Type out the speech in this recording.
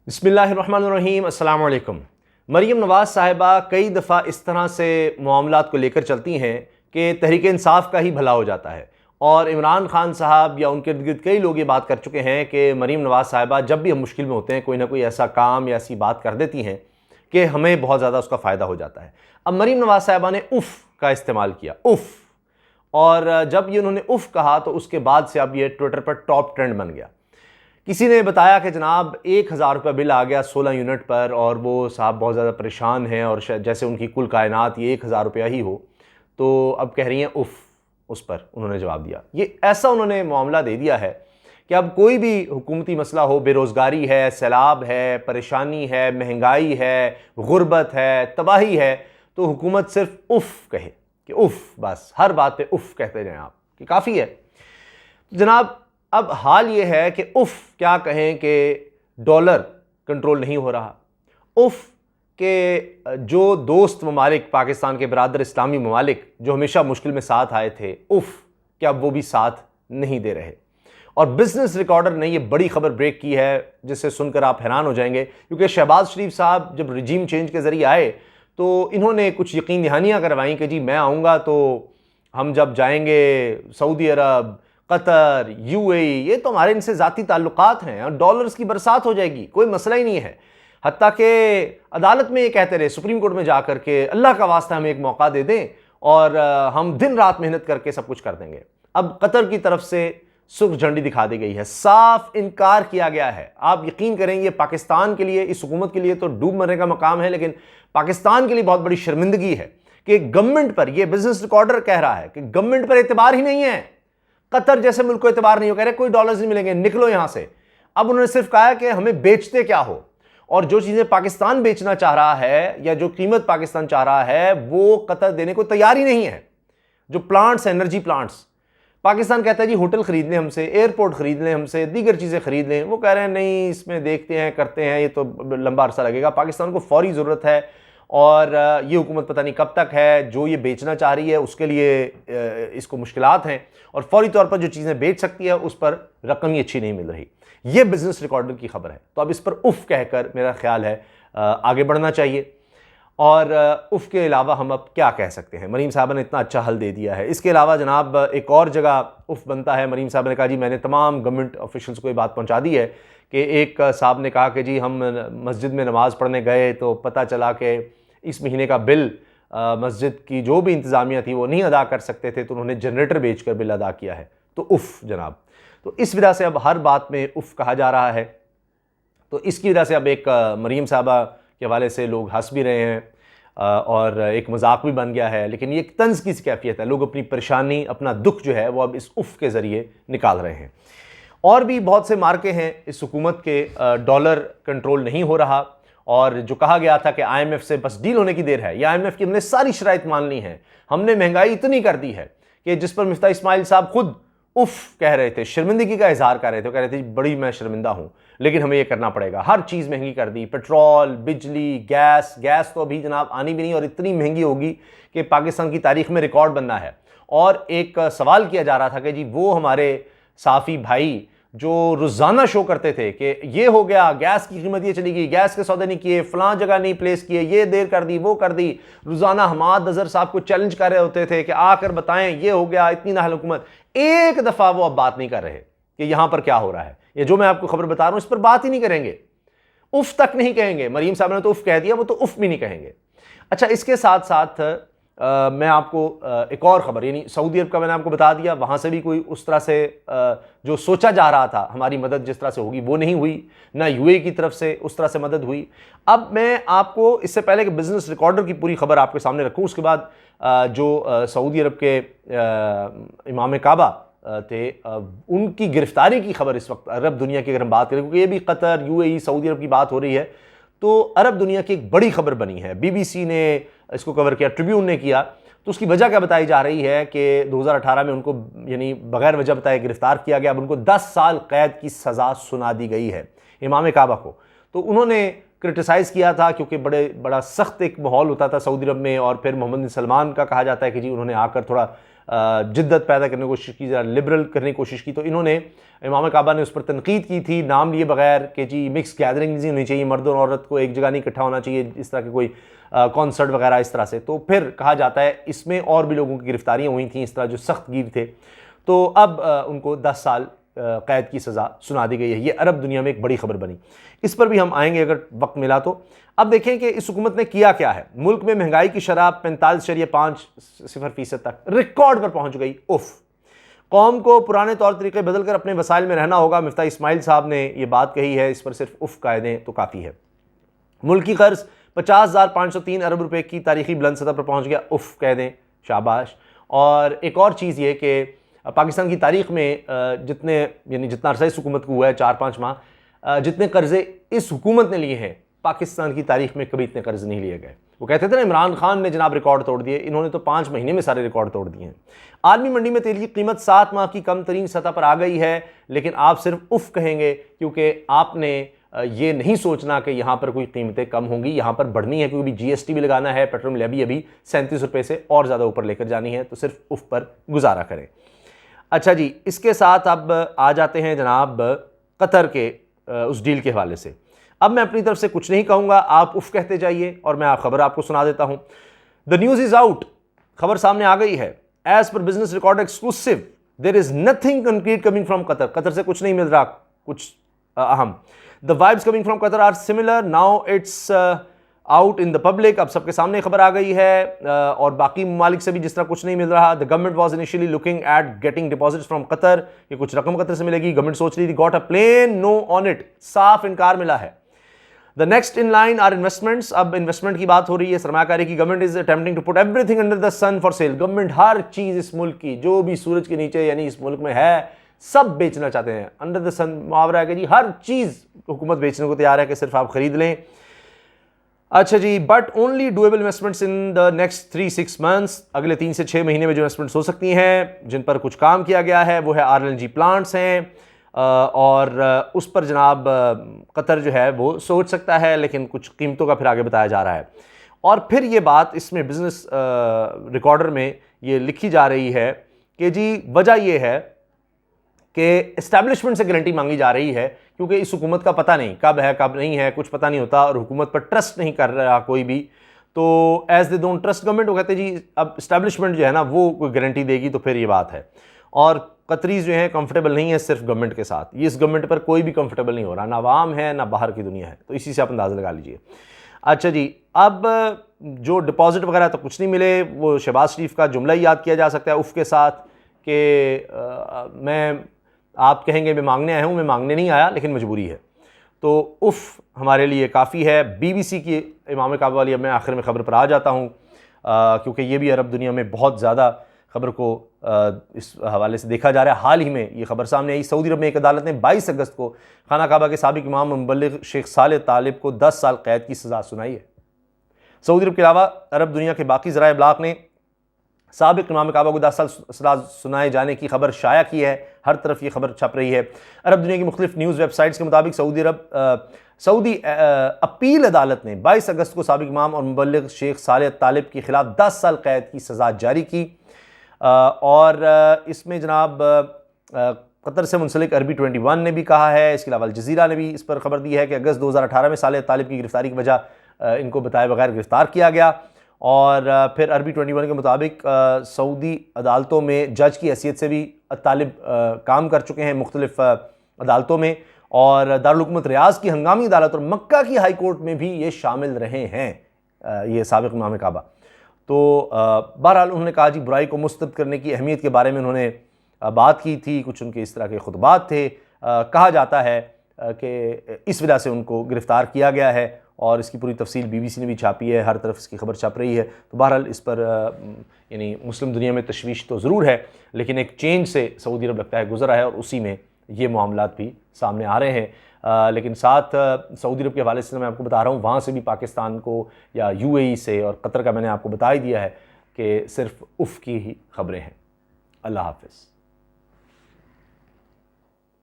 بسم اللہ الرحمن الرحیم۔ السلام علیکم۔ مریم نواز صاحبہ کئی دفعہ اس طرح سے معاملات کو لے کر چلتی ہیں کہ تحریک انصاف کا ہی بھلا ہو جاتا ہے، اور عمران خان صاحب یا ان کے ارد گرد کئی لوگ یہ بات کر چکے ہیں کہ مریم نواز صاحبہ جب بھی ہم مشکل میں ہوتے ہیں کوئی نہ کوئی ایسا کام یا ایسی بات کر دیتی ہیں کہ ہمیں بہت زیادہ اس کا فائدہ ہو جاتا ہے۔ اب مریم نواز صاحبہ نے اف کا استعمال کیا، اف، اور جب یہ انہوں نے اف کہا تو اس کے بعد سے اب یہ ٹویٹر پر ٹاپ ٹرینڈ بن گیا۔ کسی نے بتایا کہ جناب 1000 روپے بل آ گیا 16 یونٹ پر، اور وہ صاحب بہت زیادہ پریشان ہیں، اور جیسے ان کی کل کائنات یہ 1000 روپیہ ہی ہو، تو اب کہہ رہی ہیں اف۔ اس پر انہوں نے جواب دیا، یہ ایسا انہوں نے معاملہ دے دیا ہے کہ اب کوئی بھی حکومتی مسئلہ ہو، بے روزگاری ہے، سیلاب ہے، پریشانی ہے، مہنگائی ہے، غربت ہے، تباہی ہے، تو حکومت صرف اف کہے کہ اف، بس ہر بات پہ اف کہتے جائیں آپ کہ کافی ہے۔ جناب اب حال یہ ہے کہ اف کیا کہیں کہ ڈالر کنٹرول نہیں ہو رہا، اف کہ جو دوست ممالک پاکستان کے برادر اسلامی ممالک جو ہمیشہ مشکل میں ساتھ آئے تھے، اف کہ اب وہ بھی ساتھ نہیں دے رہے۔ اور بزنس ریکارڈر نے یہ بڑی خبر بریک کی ہے جس سے سن کر آپ حیران ہو جائیں گے، کیونکہ شہباز شریف صاحب جب رجیم چینج کے ذریعے آئے تو انہوں نے کچھ یقین دہانیاں کروائیں کہ جی میں آؤں گا تو ہم جب جائیں گے سعودی عرب، قطر، یو اے ای، یہ تو ہمارے ان سے ذاتی تعلقات ہیں، اور ڈالرز کی برسات ہو جائے گی، کوئی مسئلہ ہی نہیں ہے۔ حتیٰ کہ عدالت میں یہ کہتے رہے، سپریم کورٹ میں جا کر کے اللہ کا واسطہ ہمیں ایک موقع دے دیں اور ہم دن رات محنت کر کے سب کچھ کر دیں گے۔ اب قطر کی طرف سے سرخ جھنڈی دکھا دی گئی ہے، صاف انکار کیا گیا ہے۔ آپ یقین کریں یہ پاکستان کے لیے، اس حکومت کے لیے تو ڈوب مرنے کا مقام ہے، لیکن پاکستان کے لیے بہت بڑی شرمندگی ہے کہ گورنمنٹ پر، یہ بزنس ریکارڈر کہہ رہا ہے کہ گورنمنٹ پر اعتبار ہی نہیں ہے، قطر جیسے ملک کو اعتبار نہیں ہو، کہہ رہے کوئی ڈالرز نہیں ملیں گے، نکلو یہاں سے۔ اب انہوں نے صرف کہا کہ ہمیں بیچتے کیا ہو، اور جو چیزیں پاکستان بیچنا چاہ رہا ہے یا جو قیمت پاکستان چاہ رہا ہے وہ قطر دینے کو تیار ہی نہیں ہے۔ جو پلانٹس ہیں، انرجی پلانٹس، پاکستان کہتا ہے جی ہوٹل خرید لیں ہم سے، ایئرپورٹ خرید لیں ہم سے، دیگر چیزیں خرید لیں، وہ کہہ رہے ہیں نہیں اس میں دیکھتے ہیں کرتے ہیں، یہ تو لمبا عرصہ لگے گا، پاکستان کو فوری ضرورت ہے، اور یہ حکومت پتہ نہیں کب تک ہے، جو یہ بیچنا چاہ رہی ہے اس کے لیے اس کو مشکلات ہیں، اور فوری طور پر جو چیزیں بیچ سکتی ہے اس پر رقم ہی اچھی نہیں مل رہی۔ یہ بزنس ریکارڈر کی خبر ہے، تو اب اس پر اف کہہ کر میرا خیال ہے آگے بڑھنا چاہیے۔ اور اف کے علاوہ ہم اب کیا کہہ سکتے ہیں؟ مریم صاحبہ نے اتنا اچھا حل دے دیا ہے، اس کے علاوہ جناب ایک اور جگہ اف بنتا ہے۔ مریم صاحبہ نے کہا جی میں نے تمام گورنمنٹ آفیشلز کو یہ بات پہنچا دی ہے کہ ایک صاحب نے کہا کہ جی ہم مسجد میں نماز پڑھنے گئے تو پتہ چلا کہ اس مہینے کا بل مسجد کی جو بھی انتظامیہ تھی وہ نہیں ادا کر سکتے تھے، تو انہوں نے جنریٹر بیچ کر بل ادا کیا ہے، تو اف جناب۔ تو اس وجہ سے اب ہر بات میں اف کہا جا رہا ہے، تو اس کی وجہ سے اب ایک مریم صاحبہ کے حوالے سے لوگ ہنس بھی رہے ہیں اور ایک مذاق بھی بن گیا ہے، لیکن یہ ایک طنز کی کیفیت ہے، لوگ اپنی پریشانی، اپنا دکھ جو ہے وہ اب اس اف کے ذریعے نکال رہے ہیں۔ اور بھی بہت سے مارکے ہیں اس حکومت کے، ڈالر کنٹرول نہیں ہو رہا، اور جو کہا گیا تھا کہ آئی ایم ایف سے بس ڈیل ہونے کی دیر ہے، یا آئی ایم ایف کی ہم نے ساری شرائط مان لی ہیں، ہم نے مہنگائی اتنی کر دی ہے کہ جس پر مفتاح اسماعیل صاحب خود اف کہہ رہے تھے، شرمندگی کا اظہار کر رہے تھے، کہہ رہے تھے بڑی میں شرمندہ ہوں، لیکن ہمیں یہ کرنا پڑے گا، ہر چیز مہنگی کر دی، پیٹرول، بجلی، گیس تو ابھی جناب آنی بھی نہیں، اور اتنی مہنگی ہوگی کہ پاکستان کی تاریخ میں ریکارڈ بننا ہے۔ اور ایک سوال کیا جا رہا تھا کہ جی وہ ہمارے صحافی بھائی جو روزانہ شو کرتے تھے کہ یہ ہو گیا، گیس کی قیمت یہ چلی گئی، گیس کے سودے نہیں کیے، فلاں جگہ نہیں پلیس کیے، یہ دیر کر دی، وہ کر دی، روزانہ حماد اظہر صاحب کو چیلنج کر رہے ہوتے تھے کہ آ کر بتائیں یہ ہو گیا، اتنی نااہل حکومت، ایک دفعہ وہ اب بات نہیں کر رہے کہ یہاں پر کیا ہو رہا ہے، یہ جو میں آپ کو خبر بتا رہا ہوں اس پر بات ہی نہیں کریں گے، اف تک نہیں کہیں گے۔ مریم صاحب نے تو اف کہہ دیا، وہ تو اف بھی نہیں کہیں گے۔ اچھا، اس کے ساتھ ساتھ میں آپ کو ایک اور خبر، یعنی سعودی عرب کا میں نے آپ کو بتا دیا، وہاں سے بھی کوئی اس طرح سے جو سوچا جا رہا تھا ہماری مدد جس طرح سے ہوگی وہ نہیں ہوئی، نہ یو اے کی طرف سے اس طرح سے مدد ہوئی۔ اب میں آپ کو اس سے پہلے کہ بزنس ریکارڈر کی پوری خبر آپ کے سامنے رکھوں، اس کے بعد جو سعودی عرب کے امام کعبہ تھے ان کی گرفتاری کی خبر اس وقت عرب دنیا کی اگر ہم بات کریں، کیونکہ یہ بھی قطر، یو اے ای، سعودی عرب کی بات ہو رہی ہے، تو عرب دنیا کی ایک بڑی خبر بنی ہے، بی بی سی نے اس کو کور کیا، ٹریبیون نے کیا، تو اس کی وجہ کیا بتائی جا رہی ہے کہ 2018 میں ان کو یعنی بغیر وجہ بتائے گرفتار کیا گیا، اب ان کو 10 سال قید کی سزا سنا دی گئی ہے امام کعبہ کو۔ تو انہوں نے کرٹیسائز کیا تھا کیونکہ بڑا سخت ایک ماحول ہوتا تھا سعودی عرب میں، اور پھر محمد بن سلمان کا کہا جاتا ہے کہ جی انہوں نے آ کر تھوڑا جدت پیدا کرنے کی کوشش کی، ذرا لبرل کرنے کی کوشش کی، تو انہوں نے امام کعبہ نے اس پر تنقید کی تھی نام لیے بغیر کہ جی مکس گیدرنگ نہیں ہونی چاہیے، مرد اور عورت کو ایک جگہ نہیں اکٹھا ہونا چاہیے، اس طرح کے کوئی کانسرٹ وغیرہ اس طرح سے. تو پھر کہا جاتا ہے اس میں اور بھی لوگوں کی گرفتاریاں ہوئی تھیں اس طرح جو سخت گیر تھے، تو اب ان کو 10 سال قید کی سزا سنا دی گئی ہے. یہ عرب دنیا میں ایک بڑی خبر بنی، اس پر بھی ہم آئیں گے اگر وقت ملا تو. اب دیکھیں کہ اس حکومت نے کیا کیا ہے. ملک میں مہنگائی کی شرح 45.50% تک ریکارڈ پر پہنچ گئی. قوم کو پرانے طور طریقے بدل کر اپنے وسائل میں رہنا ہوگا. مفتاح اسماعیل صاحب نے یہ بات کہی ہے، اس پر صرف کہہ دیں تو کافی ہے. ملکی قرض 50,503 ارب روپے کی تاریخی بلند سطح پر پہنچ گیا. کہہ دیں شاباش. اور ایک اور چیز یہ کہ پاکستان کی تاریخ میں جتنا عرصہ اس حکومت کو ہوا ہے 4-5 ماہ، جتنے قرضے اس حکومت نے لیے ہیں پاکستان کی تاریخ میں کبھی اتنے قرض نہیں لیے گئے. وہ کہتے تھے نا عمران خان نے جناب ریکارڈ توڑ دیے، انہوں نے تو 5 مہینے میں سارے ریکارڈ توڑ دیے ہیں. عالمی منڈی میں تیل کی قیمت 7 ماہ کی کم ترین سطح پر آ گئی ہے، لیکن آپ صرف کہیں گے کیونکہ آپ نے یہ نہیں سوچنا کہ یہاں پر کوئی قیمتیں کم ہوں گی، یہاں پر بڑھنی ہے کیونکہ جی ایس ٹی بھی لگانا ہے، پیٹرول لیوی ابھی 37 روپے سے اور زیادہ اوپر لے کر جانی ہے، تو صرف پر گزارا کریں. اچھا جی، اس کے ساتھ اب آ جاتے ہیں جناب قطر کے اس ڈیل کے حوالے سے. اب میں اپنی طرف سے کچھ نہیں کہوں گا، آپ کہتے جائیے اور میں خبر آپ کو سنا دیتا ہوں. دا نیوز از آؤٹ، خبر سامنے آ گئی ہے. As per Business Recorder exclusive there is nothing concrete coming from Qatar. قطر سے کچھ نہیں مل رہا کچھ اہم. The vibes coming from Qatar are similar now it's out in the public. اب سب کے سامنے خبر آ گئی ہے، اور باقی ممالک سے بھی جس طرح کچھ نہیں مل رہا. The government was initially looking at getting deposits from Qatar, کہ کچھ رقم قطر سے ملے گی. گورنمنٹ سوچ رہی تھی، got a plain no on it, صاف انکار ملا ہے. The next in line are investments. اب انویسٹمنٹ کی بات ہو رہی ہے، سرمایہ کاری کی. Government is attempting to put everything under the sun for sale. Government ہر چیز اس ملک کی جو بھی سورج کے نیچے یعنی اس ملک میں ہے سب بیچنا چاہتے ہیں. انڈر دا سن محاورہ ہے کہ جی ہر چیز حکومت بیچنے کو تیار ہے کہ صرف آپ خرید لیں. اچھا جی، but only doable investments in the next 3-6 months. اگلے 3 سے 6 مہینے میں جو انویسٹمنٹس ہو سکتی ہیں جن پر کچھ کام کیا گیا ہے وہ ہے RLNG پلانٹس ہیں، اور اس پر جناب قطر جو ہے وہ سوچ سکتا ہے، لیکن کچھ قیمتوں کا پھر آگے بتایا جا رہا ہے. اور پھر یہ بات اس میں بزنس ریکارڈر میں یہ لکھی جا رہی ہے کہ جی وجہ یہ ہے کہ اسٹیبلشمنٹ سے گارنٹی مانگی جا رہی ہے، کیونکہ اس حکومت کا پتہ نہیں کب ہے کب نہیں ہے، کچھ پتہ نہیں ہوتا، اور حکومت پر ٹرسٹ نہیں کر رہا کوئی بھی. تو as they don't trust government, وہ کہتے ہیں جی اب اسٹیبلشمنٹ جو ہے نا وہ کوئی گارنٹی دے گی تو پھر یہ بات ہے. اور قطریز جو ہیں کمفرٹیبل نہیں ہے صرف گورنمنٹ کے ساتھ، یہ اس گورنمنٹ پر کوئی بھی کمفرٹیبل نہیں ہو رہا، نہ عوام ہے نہ باہر کی دنیا ہے. تو اسی سے آپ اندازہ لگا لیجئے. اچھا جی، اب جو ڈپازٹ وغیرہ تو کچھ نہیں ملے، وہ شہباز شریف کا جملہ ہی یاد کیا جا سکتا ہے کے ساتھ کہ میں آپ کہیں گے میں مانگنے آیا ہوں، میں مانگنے نہیں آیا لیکن مجبوری ہے. تو ہمارے لیے کافی ہے. BBC کی امام کعبہ والی. اب میں آخر میں خبر پر آ جاتا ہوں کیونکہ یہ بھی عرب دنیا میں بہت زیادہ خبر کو اس حوالے سے دیکھا جا رہا ہے. حال ہی میں یہ خبر سامنے آئی، سعودی عرب میں ایک عدالت نے 22 اگست کو خانہ کعبہ کے سابق امام مبلغ شیخ صالح طالب کو 10 سال قید کی سزا سنائی ہے. سعودی عرب کے علاوہ عرب دنیا کے باقی ذرائع ابلاغ نے سابق امام کعبہ کو 10 سال سزا سنائے جانے کی خبر شائع کی ہے. ہر طرف یہ خبر چھپ رہی ہے. عرب دنیا کی مختلف نیوز ویب سائٹس کے مطابق سعودی اپیل عدالت نے 22 اگست کو سابق امام اور مبلغ شیخ صالح طالب کے خلاف 10 سال قید کی سزا جاری کی. اور اس میں جناب قطر سے منسلک عربی 21 نے بھی کہا ہے، اس کے علاوہ الجزیرہ نے بھی اس پر خبر دی ہے کہ اگست 2018 میں صالح طالب کی گرفتاری کی وجہ ان کو بتائے بغیر گرفتار کیا گیا. اور پھر عربی 21 کے مطابق سعودی عدالتوں میں جج کی حیثیت سے بھی طالب کام کر چکے ہیں مختلف عدالتوں میں، اور دارالحکومت ریاض کی ہنگامی عدالت اور مکہ کی ہائی کورٹ میں بھی یہ شامل رہے ہیں یہ سابق امام کعبہ. تو بہرحال انہوں نے کہا جی برائی کو مسترد کرنے کی اہمیت کے بارے میں انہوں نے بات کی تھی، کچھ ان کے اس طرح کے خطبات تھے. کہا جاتا ہے کہ اس وجہ سے ان کو گرفتار کیا گیا ہے، اور اس کی پوری تفصیل BBC نے بھی چھاپی ہے، ہر طرف اس کی خبر چھپ رہی ہے. تو بہرحال اس پر یعنی مسلم دنیا میں تشویش تو ضرور ہے، لیکن ایک چینج سے سعودی عرب لگتا ہے گزرا ہے، اور اسی میں یہ معاملات بھی سامنے آ رہے ہیں. لیکن ساتھ سعودی عرب کے حوالے سے میں آپ کو بتا رہا ہوں، وہاں سے بھی پاکستان کو یا UAE سے اور قطر کا میں نے آپ کو بتا ہی دیا ہے کہ صرف کی ہی خبریں ہیں. اللہ حافظ.